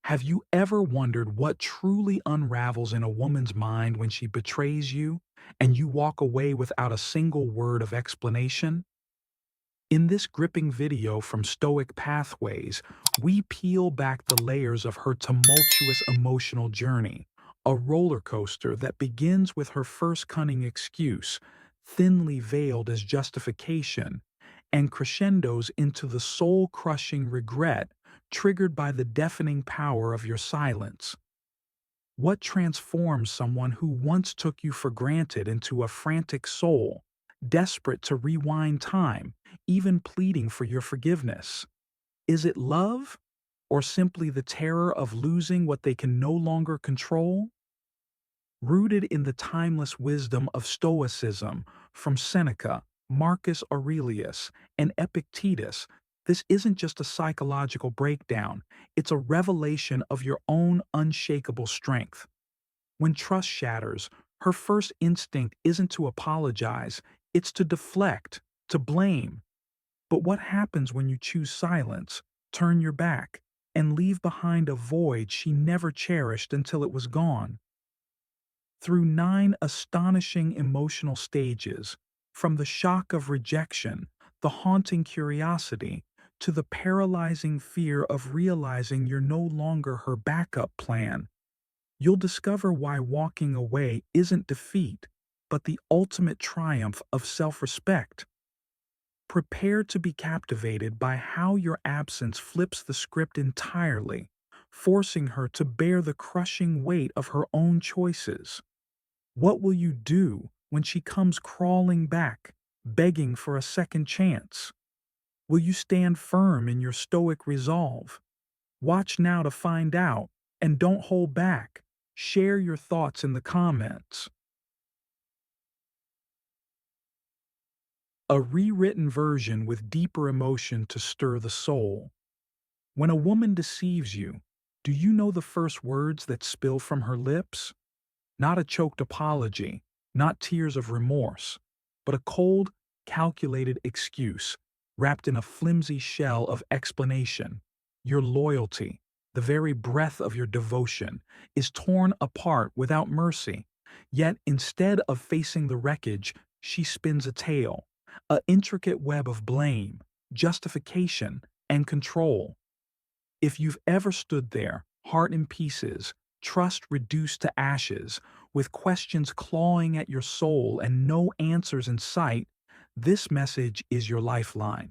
Have you ever wondered what truly unravels in a woman's mind when she betrays you and you walk away without a single word of explanation? In this gripping video from Stoic Pathways, we peel back the layers of her tumultuous emotional journey, a roller coaster that begins with her first cunning excuse, thinly veiled as justification, and crescendos into the soul-crushing regret triggered by the deafening power of your silence. What transforms someone who once took you for granted into a frantic soul, desperate to rewind time, even pleading for your forgiveness? Is it love, or simply the terror of losing what they can no longer control? Rooted in the timeless wisdom of Stoicism from Seneca, Marcus Aurelius, and Epictetus, this isn't just a psychological breakdown, it's a revelation of your own unshakable strength. When trust shatters, her first instinct isn't to apologize, it's to deflect, to blame. But what happens when you choose silence, turn your back, and leave behind a void she never cherished until it was gone? Through 9 astonishing emotional stages, from the shock of rejection, the haunting curiosity, to the paralyzing fear of realizing you're no longer her backup plan, you'll discover why walking away isn't defeat, but the ultimate triumph of self-respect. Prepare to be captivated by how your absence flips the script entirely, forcing her to bear the crushing weight of her own choices. What will you do when she comes crawling back, begging for a second chance? Will you stand firm in your stoic resolve? Watch now to find out, and don't hold back. Share your thoughts in the comments. A rewritten version with deeper emotion to stir the soul. When a woman deceives you, do you know the first words that spill from her lips? Not a choked apology, not tears of remorse, but a cold, calculated excuse wrapped in a flimsy shell of explanation. Your loyalty, the very breath of your devotion, is torn apart without mercy. Yet instead of facing the wreckage, she spins a tale, an intricate web of blame, justification, and control. If you've ever stood there, heart in pieces, trust reduced to ashes, with questions clawing at your soul and no answers in sight, this message is your lifeline.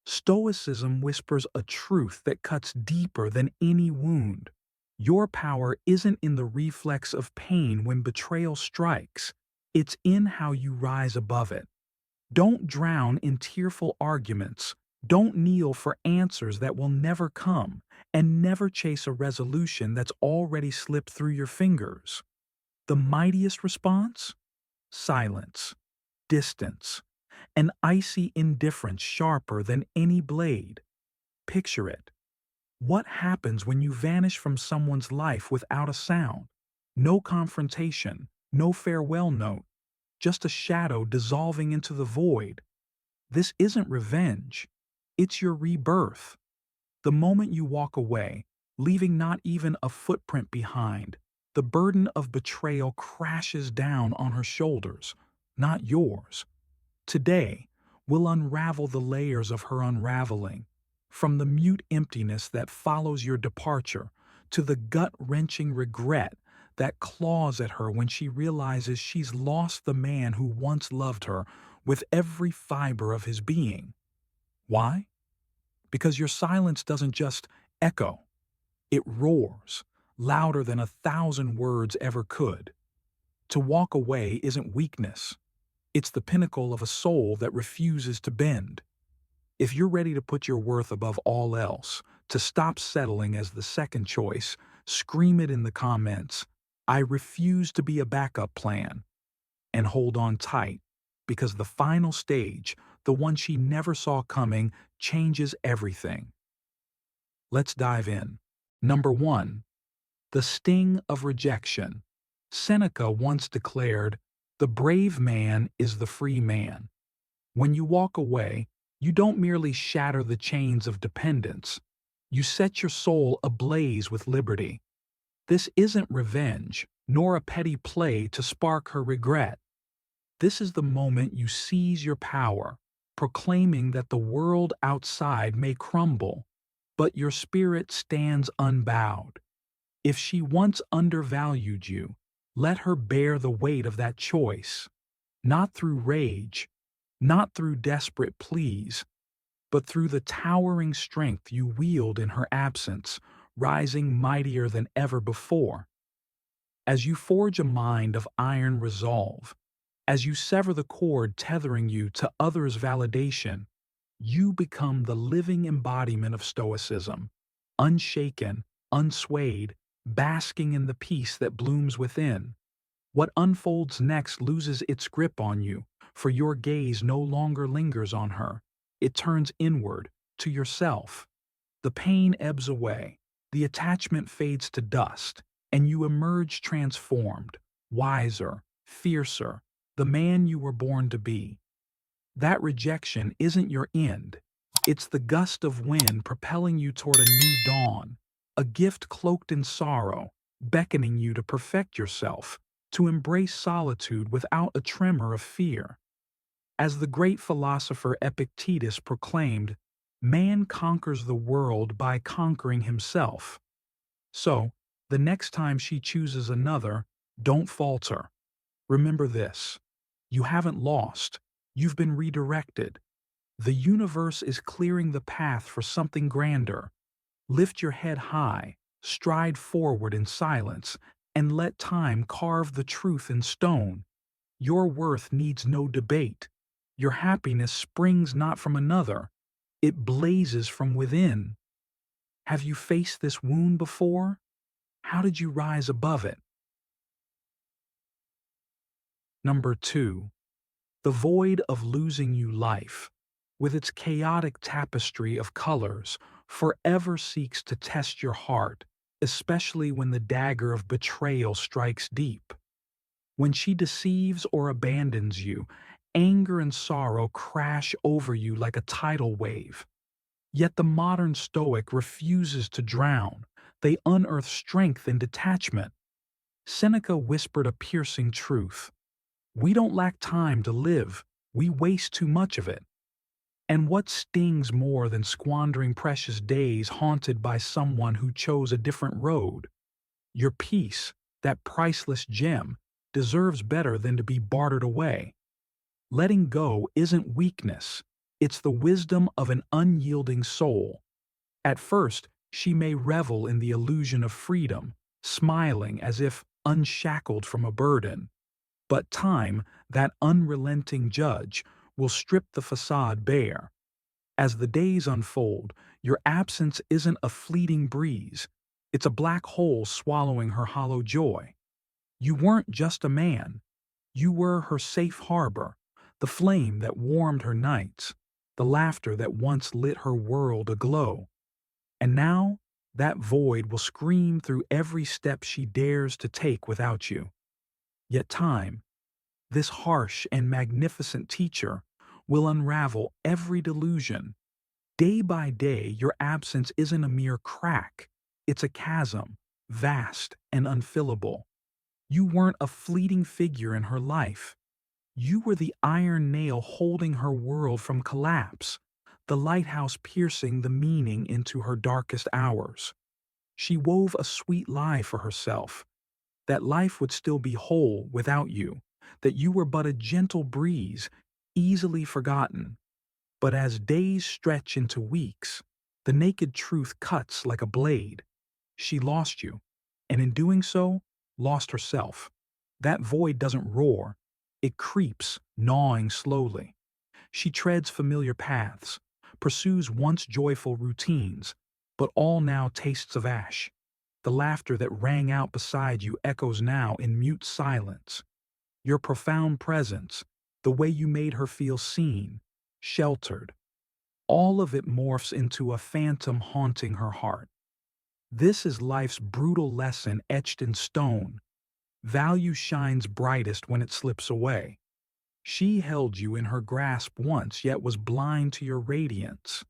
Stoicism whispers a truth that cuts deeper than any wound. Your power isn't in the reflex of pain when betrayal strikes, it's in how you rise above it. Don't drown in tearful arguments. Don't kneel for answers that will never come, and never chase a resolution that's already slipped through your fingers. The mightiest response? Silence, distance, an icy indifference sharper than any blade. Picture it. What happens when you vanish from someone's life without a sound? No confrontation, no farewell note, just a shadow dissolving into the void. This isn't revenge. It's your rebirth. The moment you walk away, leaving not even a footprint behind, the burden of betrayal crashes down on her shoulders, not yours. Today, we'll unravel the layers of her unraveling, from the mute emptiness that follows your departure to the gut-wrenching regret that claws at her when she realizes she's lost the man who once loved her with every fiber of his being. Why? Because your silence doesn't just echo, it roars, louder than 1,000 words ever could. To walk away isn't weakness. It's the pinnacle of a soul that refuses to bend. If you're ready to put your worth above all else, to stop settling as the second choice, scream it in the comments. I refuse to be a backup plan. And hold on tight, because the final stage, the one she never saw coming, changes everything. Let's dive in. Number 1. The sting of rejection. Seneca once declared, "The brave man is the free man." When you walk away, you don't merely shatter the chains of dependence. You set your soul ablaze with liberty. This isn't revenge, nor a petty play to spark her regret. This is the moment you seize your power, proclaiming that the world outside may crumble, but your spirit stands unbowed. If she once undervalued you, let her bear the weight of that choice, not through rage, not through desperate pleas, but through the towering strength you wield in her absence, rising mightier than ever before. As you forge a mind of iron resolve, as you sever the cord tethering you to others' validation, you become the living embodiment of Stoicism, unshaken, unswayed, basking in the peace that blooms within. What unfolds next loses its grip on you, for your gaze no longer lingers on her. It turns inward, to yourself. The pain ebbs away, the attachment fades to dust, and you emerge transformed, wiser, fiercer, the man you were born to be. That rejection isn't your end. It's the gust of wind propelling you toward a new dawn, a gift cloaked in sorrow, beckoning you to perfect yourself, to embrace solitude without a tremor of fear. As the great philosopher Epictetus proclaimed, man conquers the world by conquering himself. So, the next time she chooses another, don't falter. Remember this: you haven't lost, you've been redirected. The universe is clearing the path for something grander. Lift your head high, stride forward in silence, and let time carve the truth in stone. Your worth needs no debate. Your happiness springs not from another, it blazes from within. Have you faced this wound before? How did you rise above it? Number 2. The void of losing you life, with its chaotic tapestry of colors, forever seeks to test your heart, especially when the dagger of betrayal strikes deep. When she deceives or abandons you, anger and sorrow crash over you like a tidal wave. Yet the modern Stoic refuses to drown. They unearth strength in detachment. Seneca whispered a piercing truth: we don't lack time to live, we waste too much of it. And what stings more than squandering precious days haunted by someone who chose a different road? Your peace, that priceless gem, deserves better than to be bartered away. Letting go isn't weakness, it's the wisdom of an unyielding soul. At first, she may revel in the illusion of freedom, smiling as if unshackled from a burden. But time, that unrelenting judge, will strip the facade bare. As the days unfold, your absence isn't a fleeting breeze, it's a black hole swallowing her hollow joy. You weren't just a man, you were her safe harbor, the flame that warmed her nights, the laughter that once lit her world aglow. And now, that void will scream through every step she dares to take without you. Yet time, this harsh and magnificent teacher, will unravel every delusion. Day by day, your absence isn't a mere crack, it's a chasm, vast and unfillable. You weren't a fleeting figure in her life. You were the iron nail holding her world from collapse, the lighthouse piercing the meaning into her darkest hours. She wove a sweet lie for herself, that life would still be whole without you, that you were but a gentle breeze, easily forgotten. But as days stretch into weeks, the naked truth cuts like a blade. She lost you, and in doing so, lost herself. That void doesn't roar, it creeps, gnawing slowly. She treads familiar paths, pursues once joyful routines, but all now tastes of ash. The laughter that rang out beside you echoes now in mute silence. Your profound presence, the way you made her feel seen, sheltered, all of it morphs into a phantom haunting her heart. This is life's brutal lesson etched in stone. Value shines brightest when it slips away. She held you in her grasp once, yet was blind to your radiance.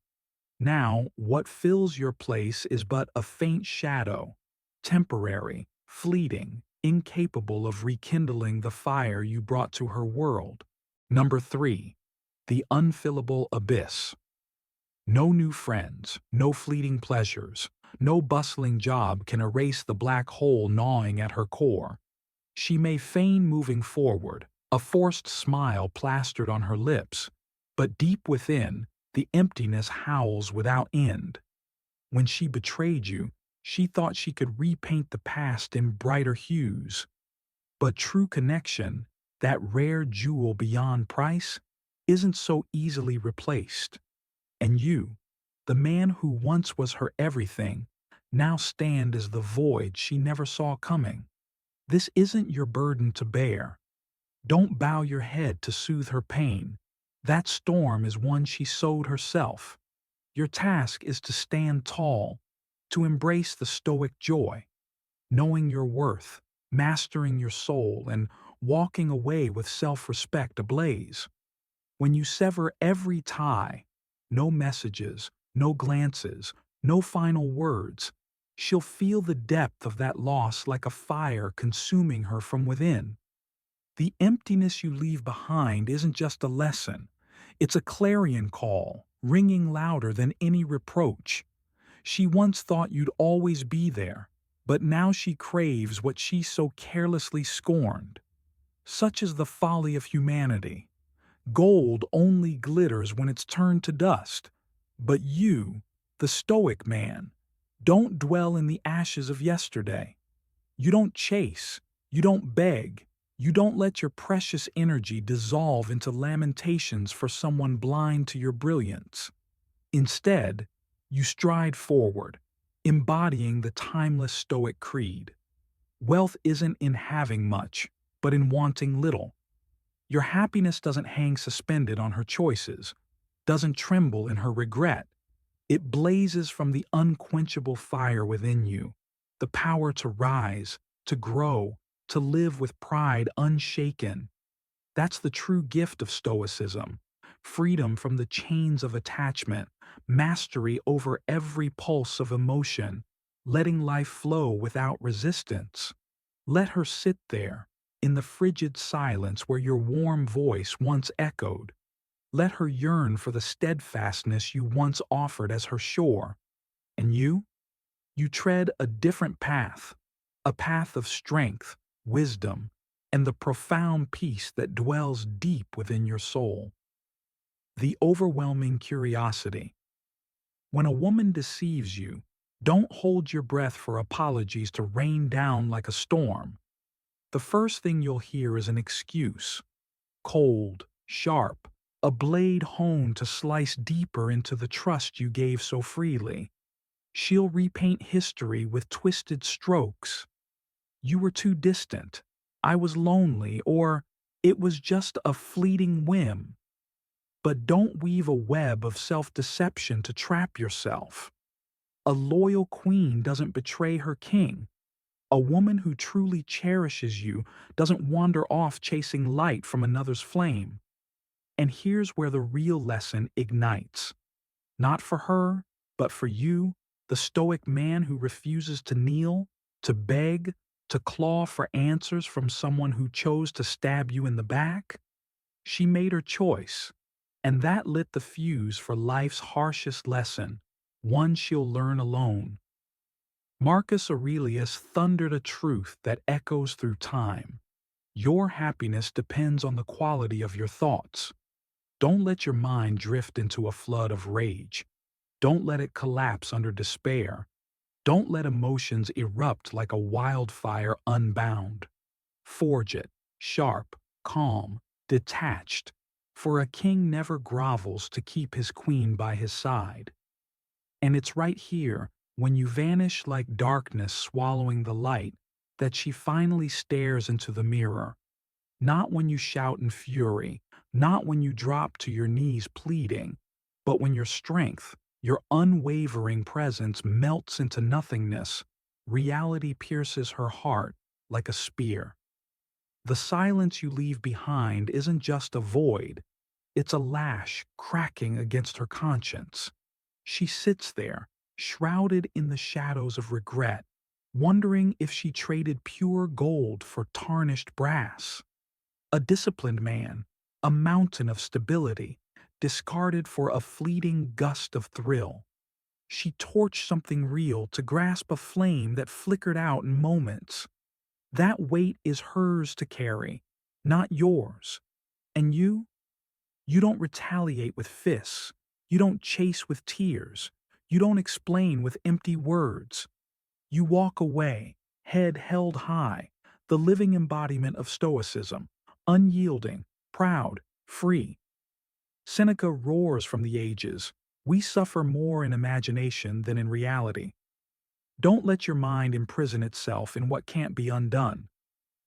Now, what fills your place is but a faint shadow, temporary, fleeting, incapable of rekindling the fire you brought to her world. Number 3. The unfillable abyss. No new friends, no fleeting pleasures, no bustling job can erase the black hole gnawing at her core. She may feign moving forward, a forced smile plastered on her lips, but deep within, the emptiness howls without end. When she betrayed you, she thought she could repaint the past in brighter hues. But true connection, that rare jewel beyond price, isn't so easily replaced. And you, the man who once was her everything, now stand as the void she never saw coming. This isn't your burden to bear. Don't bow your head to soothe her pain. That storm is one she sowed herself. Your task is to stand tall, to embrace the Stoic joy, knowing your worth, mastering your soul, and walking away with self-respect ablaze. When you sever every tie, no messages, no glances, no final words, she'll feel the depth of that loss like a fire consuming her from within. The emptiness you leave behind isn't just a lesson, it's a clarion call, ringing louder than any reproach. She once thought you'd always be there, but now she craves what she so carelessly scorned. Such is the folly of humanity. Gold only glitters when it's turned to dust. But you, the Stoic man, don't dwell in the ashes of yesterday. You don't chase, you don't beg, you don't let your precious energy dissolve into lamentations for someone blind to your brilliance. Instead, you stride forward, embodying the timeless Stoic creed. Wealth isn't in having much, but in wanting little. Your happiness doesn't hang suspended on her choices, doesn't tremble in her regret. It blazes from the unquenchable fire within you, the power to rise, to grow, to live with pride unshaken. That's the true gift of Stoicism: freedom from the chains of attachment, mastery over every pulse of emotion, letting life flow without resistance. Let her sit there, in the frigid silence where your warm voice once echoed. Let her yearn for the steadfastness you once offered as her shore. And you? You tread a different path, a path of strength, wisdom, and the profound peace that dwells deep within your soul. The overwhelming curiosity. When a woman deceives you, don't hold your breath for apologies to rain down like a storm. The first thing you'll hear is an excuse, cold, sharp, a blade honed to slice deeper into the trust you gave so freely. She'll repaint history with twisted strokes. You were too distant, I was lonely, or it was just a fleeting whim. But don't weave a web of self-deception to trap yourself. A loyal queen doesn't betray her king. A woman who truly cherishes you doesn't wander off chasing light from another's flame. And here's where the real lesson ignites. Not for her, but for you, the Stoic man who refuses to kneel, to beg, to claw for answers from someone who chose to stab you in the back. She made her choice, and that lit the fuse for life's harshest lesson, one she'll learn alone. Marcus Aurelius thundered a truth that echoes through time. Your happiness depends on the quality of your thoughts. Don't let your mind drift into a flood of rage. Don't let it collapse under despair. Don't let emotions erupt like a wildfire unbound. Forge it, sharp, calm, detached, for a king never grovels to keep his queen by his side. And it's right here, when you vanish like darkness swallowing the light, that she finally stares into the mirror. Not when you shout in fury, not when you drop to your knees pleading, but when your strength, your unwavering presence melts into nothingness, reality pierces her heart like a spear. The silence you leave behind isn't just a void, it's a lash cracking against her conscience. She sits there, shrouded in the shadows of regret, wondering if she traded pure gold for tarnished brass. A disciplined man, a mountain of stability, discarded for a fleeting gust of thrill. She torched something real to grasp a flame that flickered out in moments. That weight is hers to carry, not yours. And you don't retaliate with fists. You don't chase with tears. You don't explain with empty words. You walk away, head held high, the living embodiment of Stoicism, unyielding, proud, free. Seneca roars from the ages. We suffer more in imagination than in reality. Don't let your mind imprison itself in what can't be undone.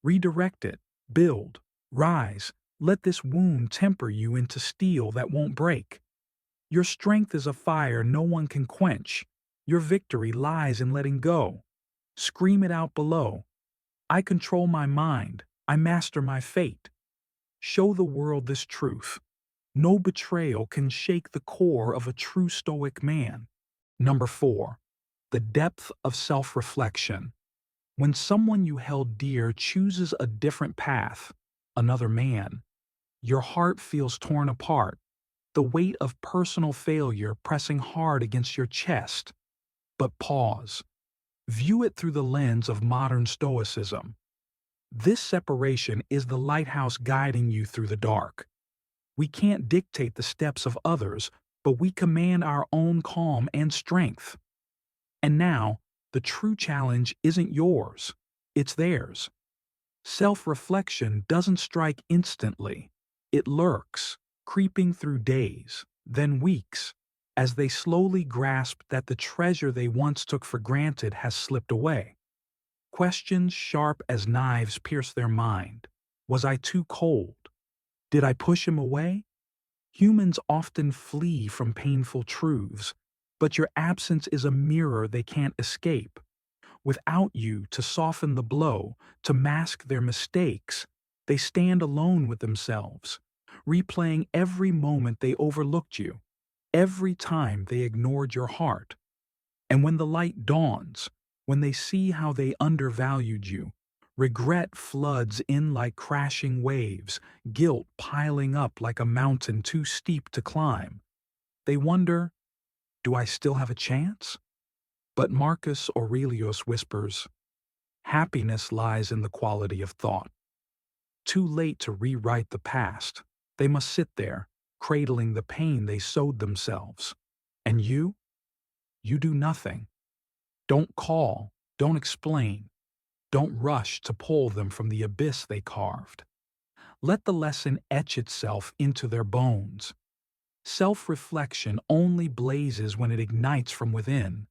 Redirect it, build, rise. Let this wound temper you into steel that won't break. Your strength is a fire no one can quench. Your victory lies in letting go. Scream it out below. I control my mind. I master my fate. Show the world this truth. No betrayal can shake the core of a true Stoic man. Number 4. The depth of self-reflection. When someone you held dear chooses a different path, another man, your heart feels torn apart, the weight of personal failure pressing hard against your chest. But pause. View it through the lens of modern Stoicism. This separation is the lighthouse guiding you through the dark. We can't dictate the steps of others, but we command our own calm and strength. And now, the true challenge isn't yours, it's theirs. Self-reflection doesn't strike instantly. It lurks, creeping through days, then weeks, as they slowly grasp that the treasure they once took for granted has slipped away. Questions sharp as knives pierce their mind. Was I too cold? Did I push him away? Humans often flee from painful truths, but your absence is a mirror they can't escape. Without you to soften the blow, to mask their mistakes, they stand alone with themselves, replaying every moment they overlooked you, every time they ignored your heart. And when the light dawns, when they see how they undervalued you, regret floods in like crashing waves, guilt piling up like a mountain too steep to climb. They wonder, do I still have a chance? But Marcus Aurelius whispers, happiness lies in the quality of thought. Too late to rewrite the past, they must sit there, cradling the pain they sowed themselves. And you do nothing. Don't call, don't explain, don't rush to pull them from the abyss they carved. Let the lesson etch itself into their bones. Self-reflection only blazes when it ignites from within.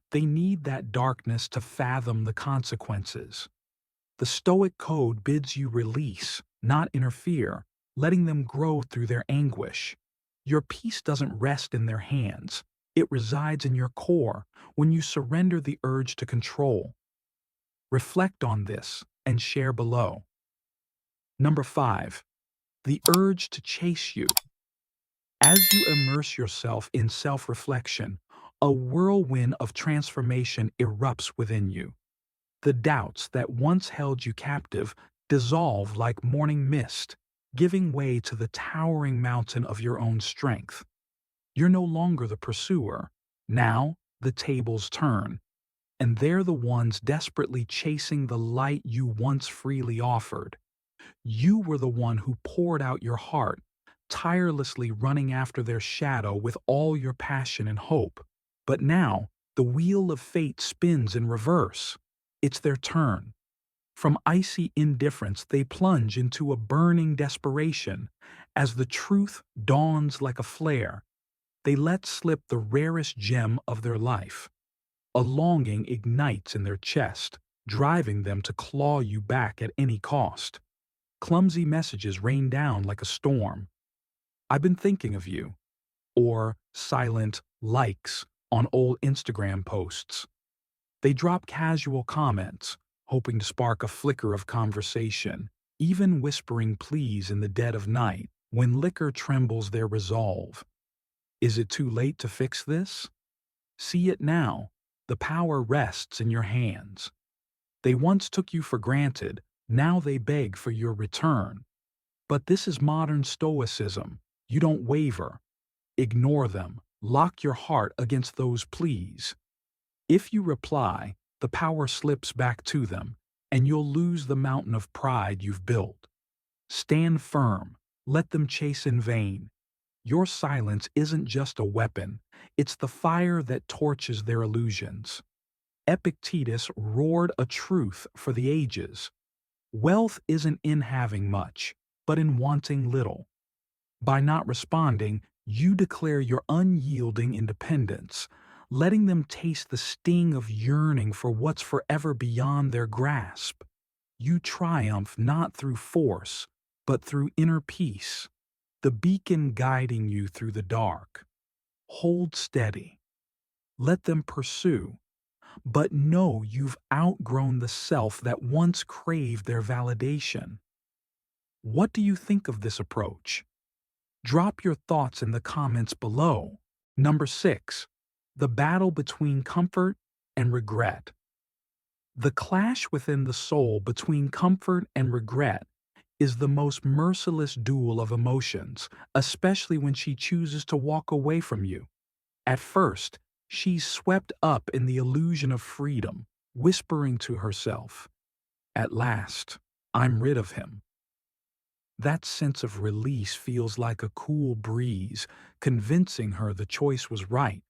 They need that darkness to fathom the consequences. The Stoic code bids you release, not interfere, letting them grow through their anguish. Your peace doesn't rest in their hands. It resides in your core when you surrender the urge to control. Reflect on this and share below. Number 5. The urge to chase you. As you immerse yourself in self-reflection, a whirlwind of transformation erupts within you. The doubts that once held you captive dissolve like morning mist, giving way to the towering mountain of your own strength. You're no longer the pursuer. Now, the tables turn, and they're the ones desperately chasing the light you once freely offered. You were the one who poured out your heart, tirelessly running after their shadow with all your passion and hope. But now, the wheel of fate spins in reverse. It's their turn. From icy indifference, they plunge into a burning desperation. As the truth dawns like a flare, they let slip the rarest gem of their life. A longing ignites in their chest, driving them to claw you back at any cost. Clumsy messages rain down like a storm. I've been thinking of you. Or silent likes on old Instagram posts. They drop casual comments, hoping to spark a flicker of conversation, even whispering pleas in the dead of night when liquor trembles their resolve. Is it too late to fix this? See it now. The power rests in your hands. They once took you for granted, now they beg for your return. But this is modern Stoicism. You don't waver. Ignore them. Lock your heart against those pleas. If you reply, the power slips back to them, and you'll lose the mountain of pride you've built. Stand firm. Let them chase in vain. Your silence isn't just a weapon, it's the fire that torches their illusions. Epictetus roared a truth for the ages. Wealth isn't in having much, but in wanting little. By not responding, you declare your unyielding independence, letting them taste the sting of yearning for what's forever beyond their grasp. You triumph not through force, but through inner peace, the beacon guiding you through the dark. Hold steady. Let them pursue, but know you've outgrown the self that once craved their validation. What do you think of this approach? Drop your thoughts in the comments below. Number 6. The battle between comfort and regret. The clash within the soul between comfort and regret is the most merciless duel of emotions, especially when she chooses to walk away from you. At first, she's swept up in the illusion of freedom, whispering to herself, "At last, I'm rid of him." That sense of release feels like a cool breeze, convincing her the choice was right.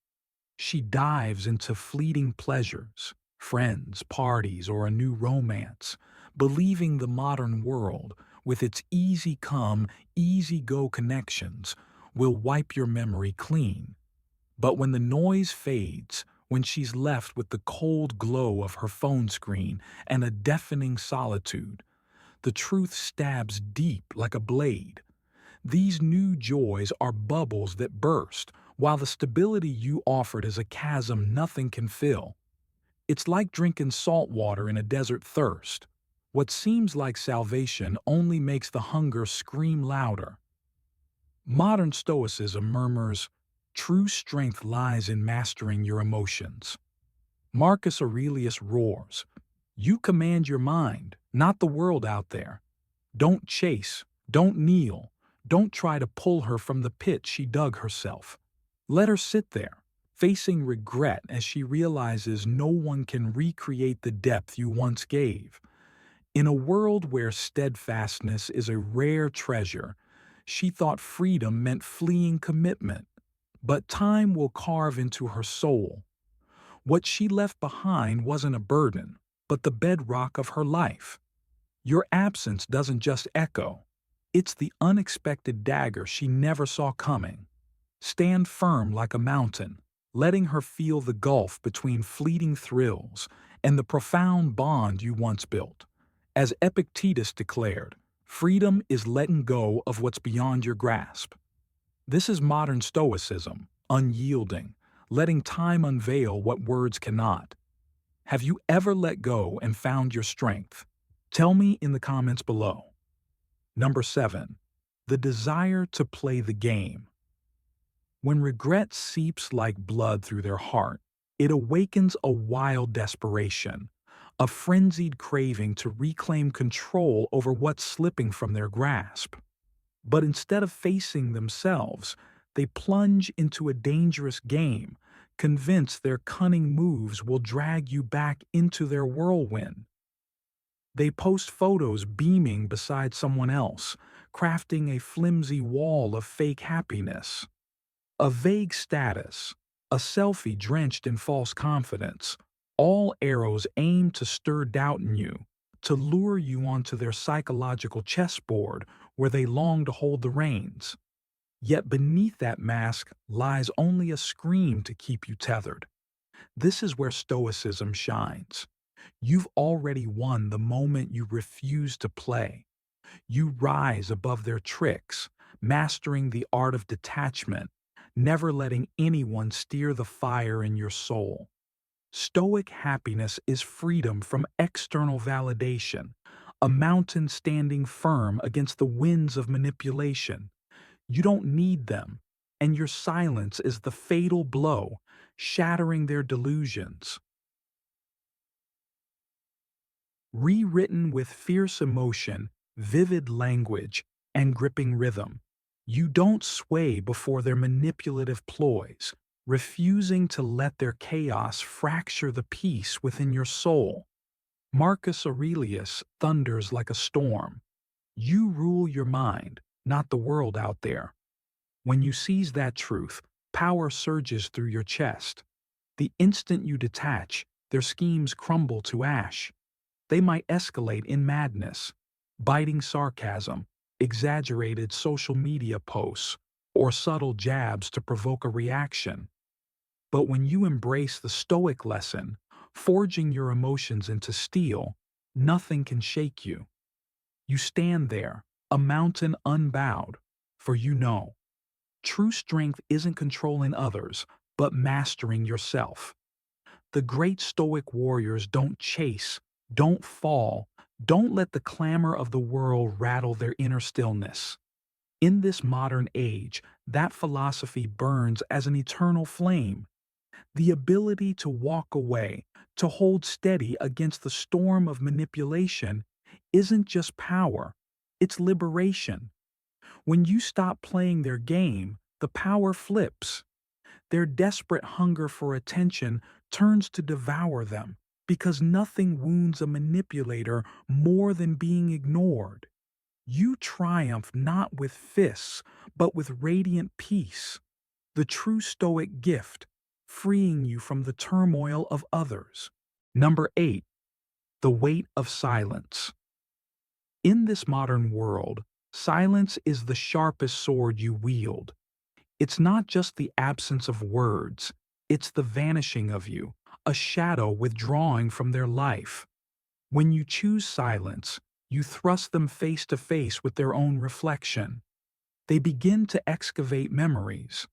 She dives into fleeting pleasures, friends, parties, or a new romance, believing the modern world, with its easy come, easy go connections, will wipe your memory clean. But when the noise fades, when she's left with the cold glow of her phone screen and a deafening solitude, the truth stabs deep like a blade. These new joys are bubbles that burst, while the stability you offered is a chasm nothing can fill. It's like drinking salt water in a desert thirst. What seems like salvation only makes the hunger scream louder. Modern Stoicism murmurs, "True strength lies in mastering your emotions." Marcus Aurelius roars, "You command your mind, not the world out there. Don't chase, don't kneel, don't try to pull her from the pit she dug herself. Let her sit there, facing regret as she realizes no one can recreate the depth you once gave." In a world where steadfastness is a rare treasure, she thought freedom meant fleeing commitment. But time will carve into her soul. What she left behind wasn't a burden, but the bedrock of her life. Your absence doesn't just echo. It's the unexpected dagger she never saw coming. Stand firm like a mountain, letting her feel the gulf between fleeting thrills and the profound bond you once built. As Epictetus declared, freedom is letting go of what's beyond your grasp. This is modern Stoicism, unyielding, letting time unveil what words cannot. Have you ever let go and found your strength? Tell me in the comments below. Number 7. The desire to play the game. When regret seeps like blood through their heart, it awakens a wild desperation, a frenzied craving to reclaim control over what's slipping from their grasp. But instead of facing themselves, they plunge into a dangerous game, convinced their cunning moves will drag you back into their whirlwind. They post photos beaming beside someone else, crafting a flimsy wall of fake happiness. A vague status, a selfie drenched in false confidence, all arrows aimed to stir doubt in you, to lure you onto their psychological chessboard where they long to hold the reins. Yet beneath that mask lies only a scream to keep you tethered. This is where Stoicism shines. You've already won the moment you refuse to play. You rise above their tricks, mastering the art of detachment, never letting anyone steer the fire in your soul. Stoic happiness is freedom from external validation, a mountain standing firm against the winds of manipulation. You don't need them. and your silence is the fatal blow, shattering their delusions. Rewritten with fierce emotion, vivid language, and gripping rhythm, you don't sway before their manipulative ploys, refusing to let their chaos fracture the peace within your soul. Marcus Aurelius thunders like a storm. You rule your mind, not the world out there. When you seize that truth, power surges through your chest. The instant you detach, their schemes crumble to ash. They might escalate in madness, biting sarcasm, exaggerated social media posts, or subtle jabs to provoke a reaction. But when you embrace the Stoic lesson, forging your emotions into steel, nothing can shake you. You stand there, a mountain unbowed, for you know. True strength isn't controlling others, but mastering yourself. The great Stoic warriors don't chase, don't fall, don't let the clamor of the world rattle their inner stillness. In this modern age, that philosophy burns as an eternal flame. The ability to walk away, to hold steady against the storm of manipulation, isn't just power, it's liberation. When you stop playing their game, the power flips. Their desperate hunger for attention turns to devour them, because nothing wounds a manipulator more than being ignored. You triumph not with fists, but with radiant peace, the true Stoic gift, freeing you from the turmoil of others. Number 8. The weight of silence. In this modern world, silence is the sharpest sword you wield. It's not just the absence of words, it's the vanishing of you, a shadow withdrawing from their life. When you choose silence, you thrust them face to face with their own reflection. They begin to excavate memories.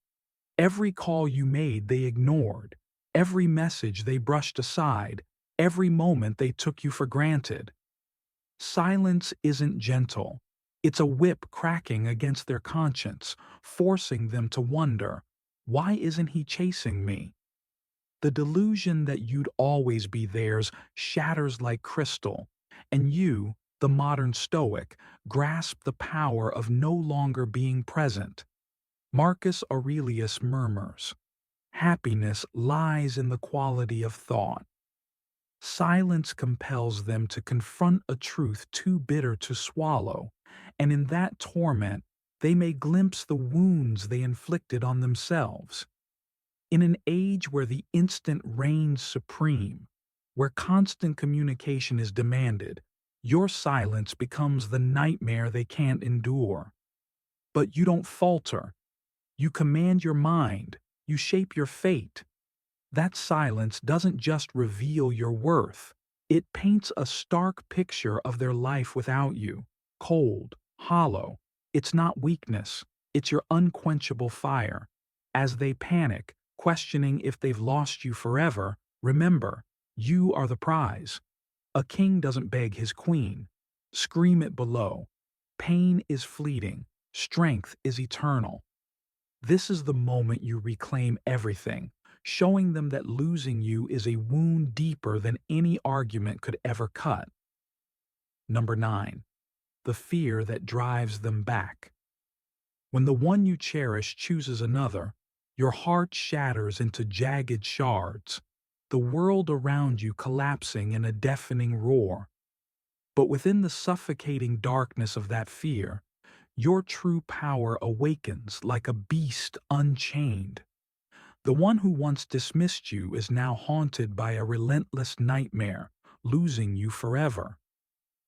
Every call you made they ignored, every message they brushed aside, every moment they took you for granted. Silence isn't gentle. It's a whip cracking against their conscience, forcing them to wonder, why isn't he chasing me? The delusion that you'd always be theirs shatters like crystal, and you, the modern Stoic, grasp the power of no longer being present. Marcus Aurelius murmurs, happiness lies in the quality of thought. Silence compels them to confront a truth too bitter to swallow, and in that torment, they may glimpse the wounds they inflicted on themselves. In an age where the instant reigns supreme, where constant communication is demanded, your silence becomes the nightmare they can't endure. But you don't falter. You command your mind. You shape your fate. That silence doesn't just reveal your worth. It paints a stark picture of their life without you, cold, hollow. It's not weakness. It's your unquenchable fire. As they panic, questioning if they've lost you forever, remember, you are the prize. A king doesn't beg his queen. Scream it below. Pain is fleeting. Strength is eternal. This is the moment you reclaim everything, showing them that losing you is a wound deeper than any argument could ever cut. Number 9. The fear that drives them back. When the one you cherish chooses another, your heart shatters into jagged shards, the world around you collapsing in a deafening roar. But within the suffocating darkness of that fear, your true power awakens like a beast unchained. The one who once dismissed you is now haunted by a relentless nightmare, losing you forever.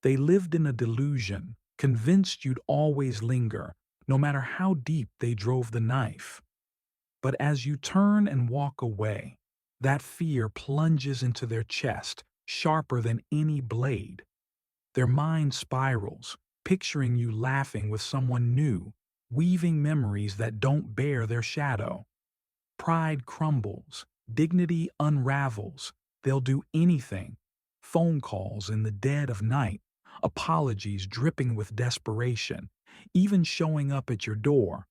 They lived in a delusion, convinced you'd always linger, no matter how deep they drove the knife. But as you turn and walk away, that fear plunges into their chest, sharper than any blade. Their mind spirals, picturing you laughing with someone new, weaving memories that don't bear their shadow. Pride crumbles, dignity unravels. They'll do anything. Phone calls in the dead of night, apologies dripping with desperation, even showing up at your door.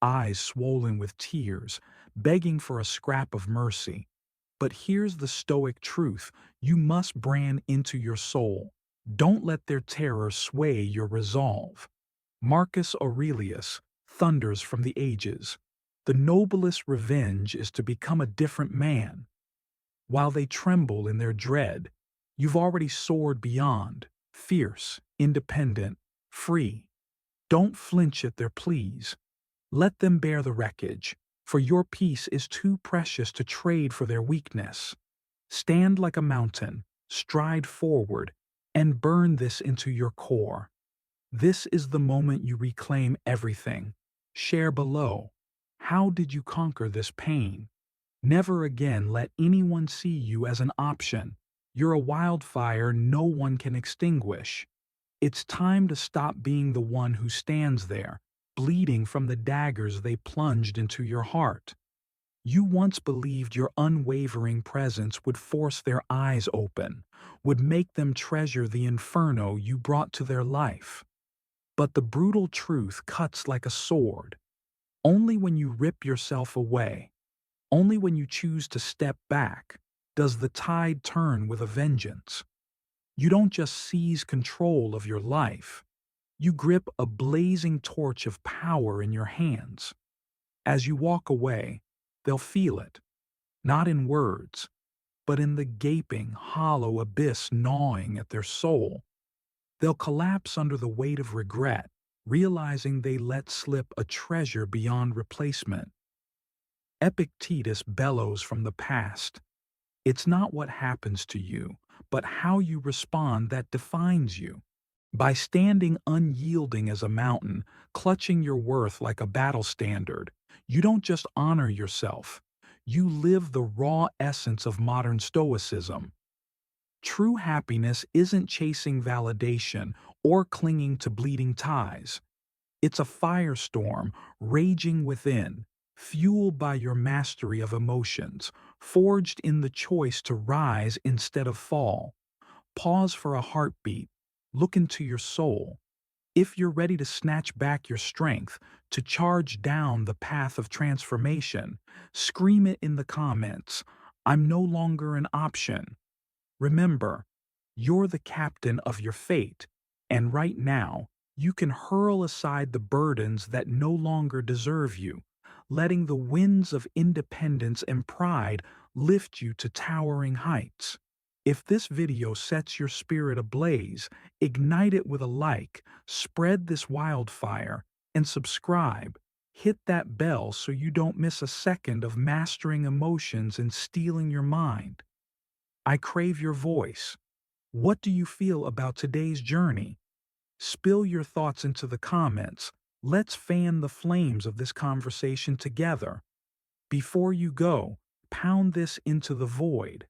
eyes swollen with tears, begging for a scrap of mercy. But here's the Stoic truth you must brand into your soul. Don't let their terror sway your resolve. Marcus Aurelius thunders from the ages. The noblest revenge is to become a different man. While they tremble in their dread, you've already soared beyond, fierce, independent, free. Don't flinch at their pleas. Let them bear the wreckage, for your peace is too precious to trade for their weakness. Stand like a mountain, stride forward, and burn this into your core. This is the moment you reclaim everything. Share below. How did you conquer this pain? Never again let anyone see you as an option. You're a wildfire no one can extinguish. It's time to stop being the one who stands there, bleeding from the daggers they plunged into your heart. You once believed your unwavering presence would force their eyes open, would make them treasure the inferno you brought to their life. But the brutal truth cuts like a sword. Only when you rip yourself away, only when you choose to step back, does the tide turn with a vengeance. You don't just seize control of your life, you grip a blazing torch of power in your hands. As you walk away, they'll feel it, not in words, but in the gaping, hollow abyss gnawing at their soul. They'll collapse under the weight of regret, realizing they let slip a treasure beyond replacement. Epictetus bellows from the past. It's not what happens to you, but how you respond that defines you. By standing unyielding as a mountain, clutching your worth like a battle standard, you don't just honor yourself, you live the raw essence of modern Stoicism. True happiness isn't chasing validation or clinging to bleeding ties. It's a firestorm raging within, fueled by your mastery of emotions, forged in the choice to rise instead of fall. Pause for a heartbeat. Look into your soul. If you're ready to snatch back your strength, to charge down the path of transformation, scream it in the comments. I'm no longer an option. Remember, you're the captain of your fate, and right now, you can hurl aside the burdens that no longer deserve you, letting the winds of independence and pride lift you to towering heights. If this video sets your spirit ablaze, ignite it with a like, spread this wildfire, and subscribe. Hit that bell so you don't miss a second of mastering emotions and stealing your mind. I crave your voice. What do you feel about today's journey? Spill your thoughts into the comments. Let's fan the flames of this conversation together. Before you go, pound this into the void.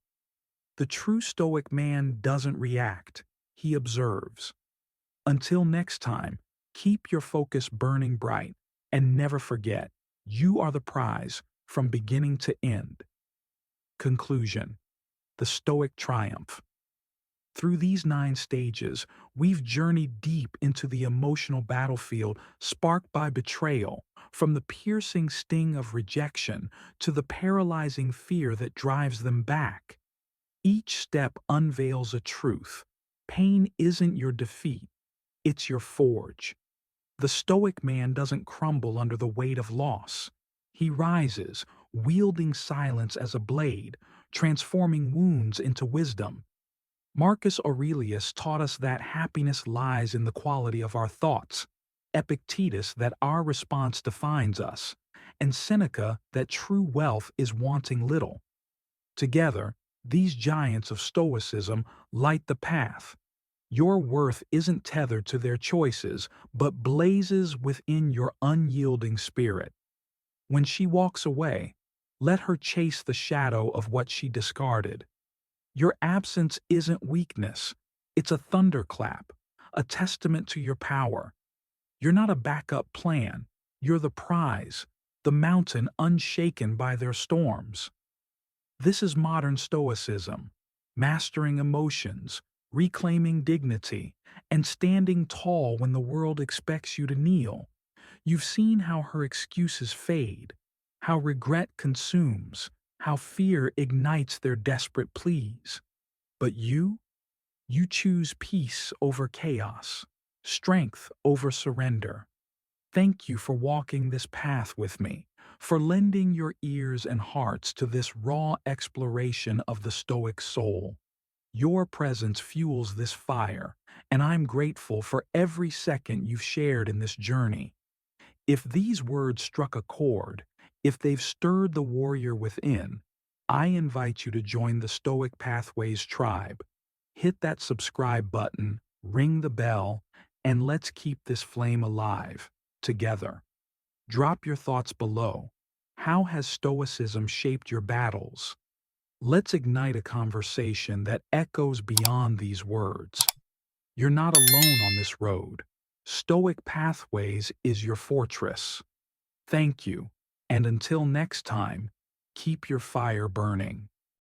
The true Stoic man doesn't react, he observes. Until next time, keep your focus burning bright, and never forget, you are the prize from beginning to end. Conclusion. The Stoic triumph. Through these 9 stages, we've journeyed deep into the emotional battlefield sparked by betrayal, from the piercing sting of rejection to the paralyzing fear that drives them back. Each step unveils a truth. Pain isn't your defeat, it's your forge. The Stoic man doesn't crumble under the weight of loss. He rises, wielding silence as a blade, transforming wounds into wisdom. Marcus Aurelius taught us that happiness lies in the quality of our thoughts, Epictetus that our response defines us, and Seneca that true wealth is wanting little. Together, these giants of Stoicism light the path. Your worth isn't tethered to their choices, but blazes within your unyielding spirit. When she walks away, let her chase the shadow of what she discarded. Your absence isn't weakness, it's a thunderclap, a testament to your power. You're not a backup plan, you're the prize, the mountain unshaken by their storms. This is modern Stoicism, mastering emotions, reclaiming dignity, and standing tall when the world expects you to kneel. You've seen how her excuses fade, how regret consumes, how fear ignites their desperate pleas. But you choose peace over chaos, strength over surrender. Thank you for walking this path with me, for lending your ears and hearts to this raw exploration of the Stoic soul. Your presence fuels this fire, and I'm grateful for every second you've shared in this journey. If these words struck a chord, if they've stirred the warrior within, I invite you to join the Stoic Pathways tribe. Hit that subscribe button, ring the bell, and let's keep this flame alive, together. Drop your thoughts below. How has Stoicism shaped your battles? Let's ignite a conversation that echoes beyond these words. You're not alone on this road. Stoic Pathways is your fortress. Thank you, and until next time, keep your fire burning.